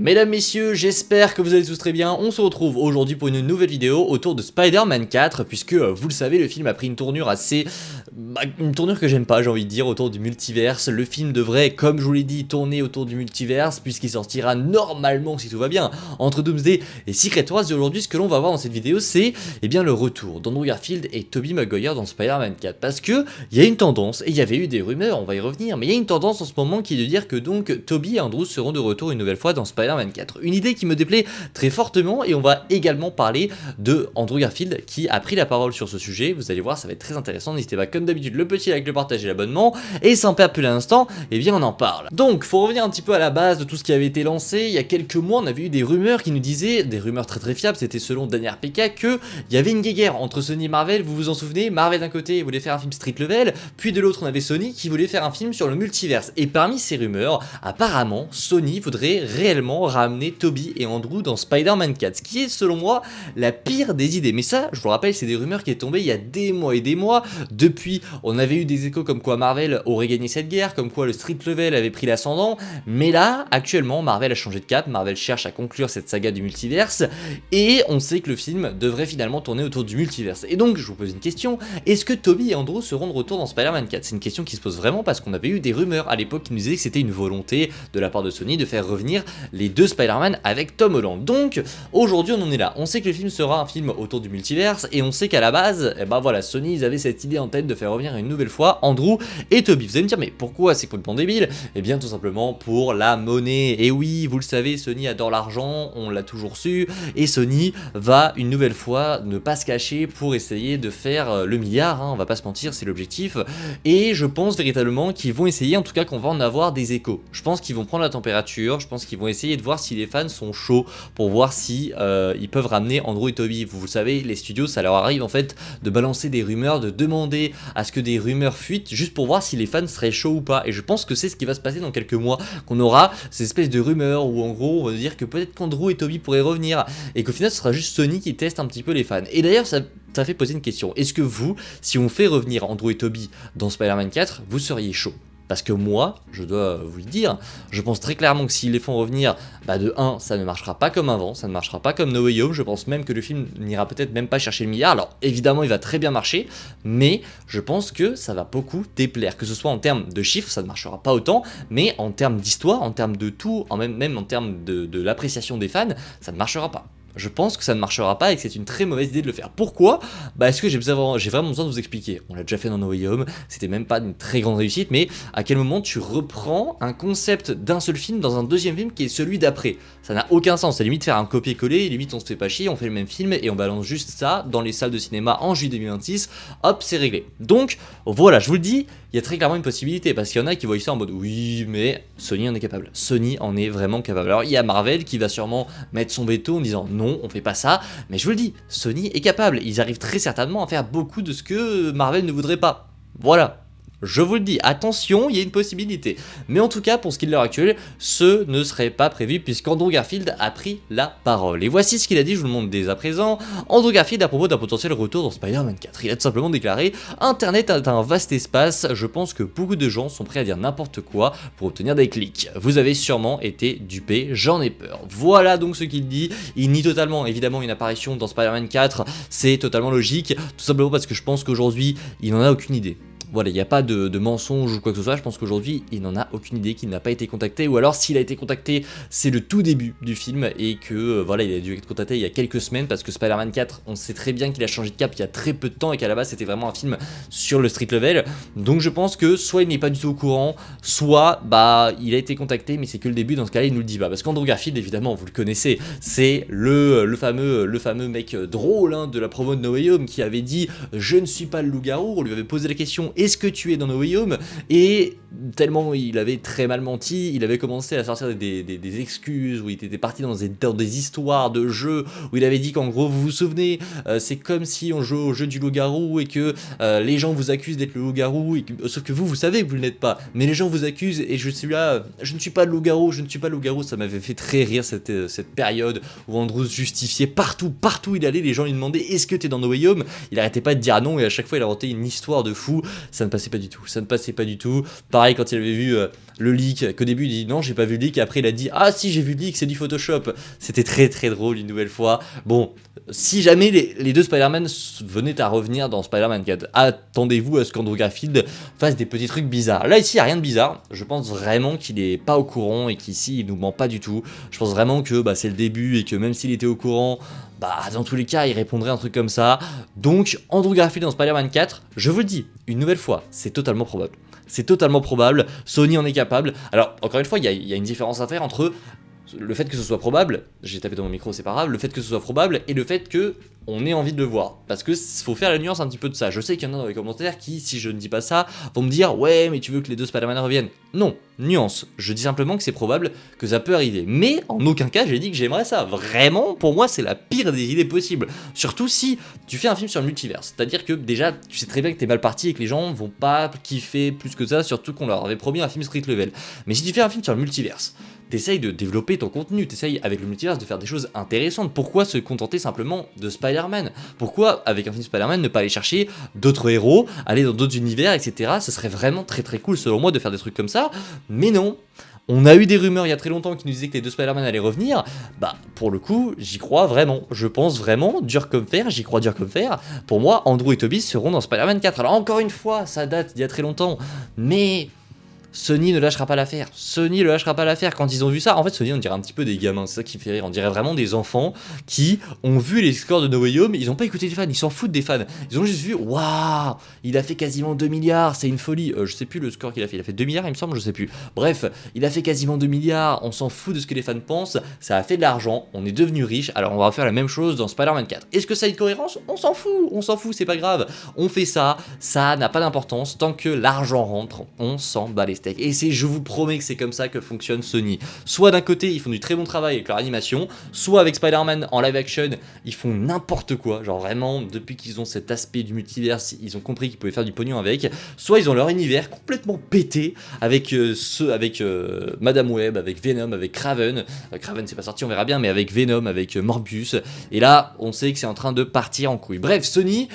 Mesdames, messieurs, j'espère que vous allez tous très bien. On se retrouve aujourd'hui pour une nouvelle vidéo autour de Spider-Man 4, puisque vous le savez, le film a pris une tournure assez... une tournure que j'aime pas, j'ai envie de dire, autour du multiverse. Le film devrait, comme je vous l'ai dit, tourner autour du multiverse, puisqu'il sortira normalement, si tout va bien, entre Doomsday et Secret Wars. Et aujourd'hui, ce que l'on va voir dans cette vidéo, c'est bien le retour d'Andrew Garfield et Tobey Maguire dans Spider-Man 4. Parce que il y a une tendance, et il y avait eu des rumeurs, on va y revenir, mais il y a une tendance en ce moment qui est de dire que donc Tobey et Andrew seront de retour une nouvelle fois dans Spider-Man 4. Une idée qui me déplaît très fortement, et on va également parler de Andrew Garfield qui a pris la parole sur ce sujet. Vous allez voir, ça va être très intéressant. N'hésitez pas, comme d'habitude, le petit like, le partage et l'abonnement, et sans perdre plus d'instant, eh bien on en parle. Donc, faut revenir un petit peu à la base de tout ce qui avait été lancé. Il y a quelques mois, on avait eu des rumeurs qui nous disaient, des rumeurs très fiables, c'était selon Daniel RPK, que il y avait une guerre entre Sony et Marvel. Vous vous en souvenez? Marvel d'un côté voulait faire un film street level, puis de l'autre on avait Sony qui voulait faire un film sur le multiverse. Et parmi ces rumeurs, apparemment, Sony voudrait réellement ramener Tobey et Andrew dans Spider-Man 4, ce qui est selon moi la pire des idées. Mais ça, je vous le rappelle, c'est des rumeurs qui est tombées il y a des mois et des mois. Depuis, on avait eu des échos comme quoi Marvel aurait gagné cette guerre, comme quoi le street level avait pris l'ascendant. Mais là, actuellement, Marvel a changé de cap. Marvel cherche à conclure cette saga du multiverse, et on sait que le film devrait finalement tourner autour du multiverse. Et donc, je vous pose une question, est-ce que Tobey et Andrew seront de retour dans Spider-Man 4? C'est une question qui se pose vraiment parce qu'on avait eu des rumeurs à l'époque qui nous disaient que c'était une volonté de la part de Sony de faire revenir les deux Spider-Man avec Tom Holland. Donc, aujourd'hui, on en est là. On sait que le film sera un film autour du multiverse, et on sait qu'à la base, eh ben voilà, Sony, ils avaient cette idée en tête de faire revenir une nouvelle fois Andrew et Tobey. Vous allez me dire, mais pourquoi c'est complètement débile? Eh bien, tout simplement pour la monnaie. Et oui, vous le savez, Sony adore l'argent, on l'a toujours su, et Sony va une nouvelle fois ne pas se cacher pour essayer de faire le milliard, hein, on va pas se mentir, c'est l'objectif. Et je pense véritablement qu'ils vont essayer, en tout cas qu'on va en avoir des échos. Je pense qu'ils vont prendre la température, je pense qu'ils vont essayer de voir si les fans sont chauds pour voir si ils peuvent ramener Andrew et Tobey. Vous le savez, les studios, ça leur arrive en fait de balancer des rumeurs, de demander à ce que des rumeurs fuitent juste pour voir si les fans seraient chauds ou pas. Et je pense que c'est ce qui va se passer dans quelques mois, qu'on aura ces espèces de rumeurs où en gros on va dire que peut-être qu'Andrew et Tobey pourraient revenir, et qu'au final ce sera juste Sony qui teste un petit peu les fans. Et d'ailleurs ça fait poser une question, est-ce que vous, si on fait revenir Andrew et Tobey dans Spider-Man 4, vous seriez chaud? Parce que moi, je dois vous le dire, je pense très clairement que s'ils les font revenir, de 1, ça ne marchera pas comme avant, ça ne marchera pas comme No Way Home. Je pense même que le film n'ira peut-être même pas chercher le milliard. Alors évidemment, il va très bien marcher, mais je pense que ça va beaucoup déplaire. Que ce soit en termes de chiffres, ça ne marchera pas autant, mais en termes d'histoire, en termes de tout, même en termes de l'appréciation des fans, ça ne marchera pas. Je pense que ça ne marchera pas et que c'est une très mauvaise idée de le faire. Pourquoi? Est-ce que j'ai vraiment besoin de vous expliquer? On l'a déjà fait dans No Way Home, c'était même pas une très grande réussite, mais à quel moment tu reprends un concept d'un seul film dans un deuxième film qui est celui d'après? Ça n'a aucun sens, c'est limite faire un copier-coller, limite on se fait pas chier, on fait le même film et on balance juste ça dans les salles de cinéma en juillet 2026, hop, c'est réglé. Donc voilà, je vous le dis, il y a très clairement une possibilité, parce qu'il y en a qui voient ça en mode oui, mais Sony en est capable. Sony en est vraiment capable. Alors il y a Marvel qui va sûrement mettre son veto en disant non, on fait pas ça, mais je vous le dis, Sony est capable. Ils arrivent très certainement à faire beaucoup de ce que Marvel ne voudrait pas. Voilà. Je vous le dis, attention, il y a une possibilité. Mais en tout cas, pour ce qui est de l'heure actuelle, ce ne serait pas prévu puisqu'Andrew Garfield a pris la parole. Et voici ce qu'il a dit, je vous le montre dès à présent. Andrew Garfield à propos d'un potentiel retour dans Spider-Man 4. Il a tout simplement déclaré « Internet est un vaste espace, je pense que beaucoup de gens sont prêts à dire n'importe quoi pour obtenir des clics. Vous avez sûrement été dupé, j'en ai peur. » Voilà donc ce qu'il dit. Il nie totalement, évidemment, une apparition dans Spider-Man 4, c'est totalement logique, tout simplement parce que je pense qu'aujourd'hui, il n'en a aucune idée. Voilà, il n'y a pas de mensonge ou quoi que ce soit, je pense qu'aujourd'hui il n'en a aucune idée, qu'il n'a pas été contacté, ou alors s'il a été contacté, c'est le tout début du film, et que voilà, il a dû être contacté il y a quelques semaines, parce que Spider-Man 4, on sait très bien qu'il a changé de cap il y a très peu de temps, et qu'à la base c'était vraiment un film sur le street level, donc je pense que soit il n'est pas du tout au courant, soit il a été contacté, mais c'est que le début, dans ce cas-là il nous le dit pas, parce qu'Andrew Garfield, évidemment, vous le connaissez, c'est le fameux mec drôle de la promo de No Way Home, qui avait dit « Je ne suis pas le loup-garou », on lui avait posé la question « Est-ce que tu es dans No Way Home ?» Et tellement il avait très mal menti, il avait commencé à sortir des excuses, où il était parti dans des histoires de jeux, où il avait dit qu'en gros, vous vous souvenez, c'est comme si on joue au jeu du loup-garou, et que les gens vous accusent d'être le loup-garou, sauf que vous savez que vous ne l'êtes pas, mais les gens vous accusent, et je suis là, je ne suis pas le loup-garou, je ne suis pas le loup-garou. Ça m'avait fait très rire cette période où Andrew se justifiait partout où il allait, les gens lui demandaient est-ce que t'es dans No Way Home, il arrêtait pas de dire non, et à chaque fois il inventait une histoire de fou. ça ne passait pas du tout, ça ne passait pas du tout. Pareil quand il avait vu le leak, qu'au début il dit non j'ai pas vu le leak, et après il a dit ah si j'ai vu le leak, c'est du Photoshop. C'était très drôle une nouvelle fois. Bon, si jamais les deux Spider-Man venaient à revenir dans Spider-Man 4, attendez-vous à ce qu'Andrew Garfield fasse des petits trucs bizarres. Là ici il n'y a rien de bizarre, je pense vraiment qu'il est pas au courant et qu'ici il nous ment pas du tout. Je pense vraiment que c'est le début et que même s'il était au courant, dans tous les cas il répondrait un truc comme ça. Donc Andrew Garfield dans Spider-Man 4, je vous le dis, une nouvelle fois, c'est totalement probable. C'est totalement probable, Sony en est capable. Alors encore une fois, il y a une différence à faire entre le fait que ce soit probable, j'ai tapé dans mon micro, c'est pas grave, le fait que ce soit probable et le fait que on ait envie de le voir. Parce que faut faire la nuance un petit peu de ça. Je sais qu'il y en a dans les commentaires qui, si je ne dis pas ça, vont me dire ouais mais tu veux que les deux Spider-Man reviennent. Non, nuance. Je dis simplement que c'est probable que ça peut arriver. Mais en aucun cas j'ai dit que j'aimerais ça. Vraiment, pour moi c'est la pire des idées possibles. Surtout si tu fais un film sur le multivers. C'est-à-dire que déjà tu sais très bien que t'es mal parti et que les gens vont pas kiffer plus que ça, surtout qu'on leur avait promis un film street level. Mais si tu fais un film sur le multivers, t'essayes de développer ton contenu, t'essayes avec le multivers de faire des choses intéressantes. Pourquoi se contenter simplement de Spider-Man? Pourquoi avec un film Spider-Man ne pas aller chercher d'autres héros, aller dans d'autres univers, etc. Ce serait vraiment très cool selon moi de faire des trucs comme ça, mais non. On a eu des rumeurs il y a très longtemps qui nous disaient que les deux Spider-Man allaient revenir. Pour le coup, j'y crois vraiment. Je pense vraiment, dur comme fer, j'y crois dur comme fer. Pour moi, Andrew et Tobey seront dans Spider-Man 4. Alors encore une fois, ça date d'il y a très longtemps, mais Sony ne lâchera pas l'affaire. Sony ne lâchera pas l'affaire. Quand ils ont vu ça, en fait, Sony, on dirait un petit peu des gamins. C'est ça qui me fait rire. On dirait vraiment des enfants qui ont vu les scores de No Way Home. Ils n'ont pas écouté les fans. Ils s'en foutent des fans. Ils ont juste vu, waouh, il a fait quasiment 2 milliards. C'est une folie. Je sais plus le score qu'il a fait. Il a fait 2 milliards, il me semble. Je sais plus. Bref, il a fait quasiment 2 milliards. On s'en fout de ce que les fans pensent. Ça a fait de l'argent. On est devenu riche. Alors, on va faire la même chose dans Spider-Man 4. Est-ce que ça a une cohérence? On s'en fout. On s'en fout. C'est pas grave. On fait ça. Ça n'a pas d'importance. Tant que l'argent rentre, on s'en bat les steaks. Et je vous promets que c'est comme ça que fonctionne Sony. Soit d'un côté, ils font du très bon travail avec leur animation, soit avec Spider-Man en live action, ils font n'importe quoi. Genre vraiment, depuis qu'ils ont cet aspect du multivers, ils ont compris qu'ils pouvaient faire du pognon avec. Soit ils ont leur univers complètement pété avec Madame Web, avec Venom, avec Kraven. Kraven c'est pas sorti, on verra bien, mais avec Venom, avec Morbius. Et là, on sait que c'est en train de partir en couille. Bref, Sony,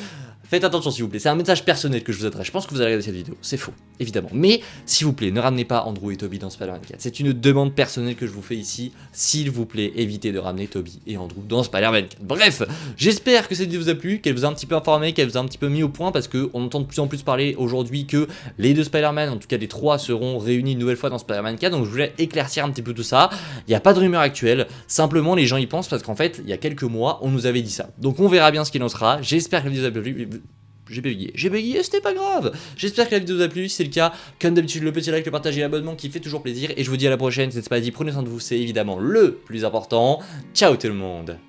faites attention s'il vous plaît, c'est un message personnel que je vous adresse, je pense que vous allez regarder cette vidéo, c'est faux, évidemment. Mais s'il vous plaît, ne ramenez pas Andrew et Tobey dans Spider-Man 4, c'est une demande personnelle que je vous fais ici, s'il vous plaît, évitez de ramener Tobey et Andrew dans Spider-Man 4. Bref, j'espère que cette vidéo vous a plu, qu'elle vous a un petit peu informé, qu'elle vous a un petit peu mis au point, parce qu'on entend de plus en plus parler aujourd'hui que les deux Spider-Man, en tout cas les trois, seront réunis une nouvelle fois dans Spider-Man 4, donc je voulais éclaircir un petit peu tout ça. Il n'y a pas de rumeur actuelle, simplement les gens y pensent parce qu'en fait, il y a quelques mois, on nous avait dit ça. Donc on verra bien ce qu'il en sera, j'espère que la vidéo vous a plu. J'ai bégayé, c'était pas grave. J'espère que la vidéo vous a plu, si c'est le cas, comme d'habitude, le petit like, le partage et l'abonnement qui fait toujours plaisir. Et je vous dis à la prochaine, c'est Spidey, prenez soin de vous, c'est évidemment le plus important. Ciao tout le monde.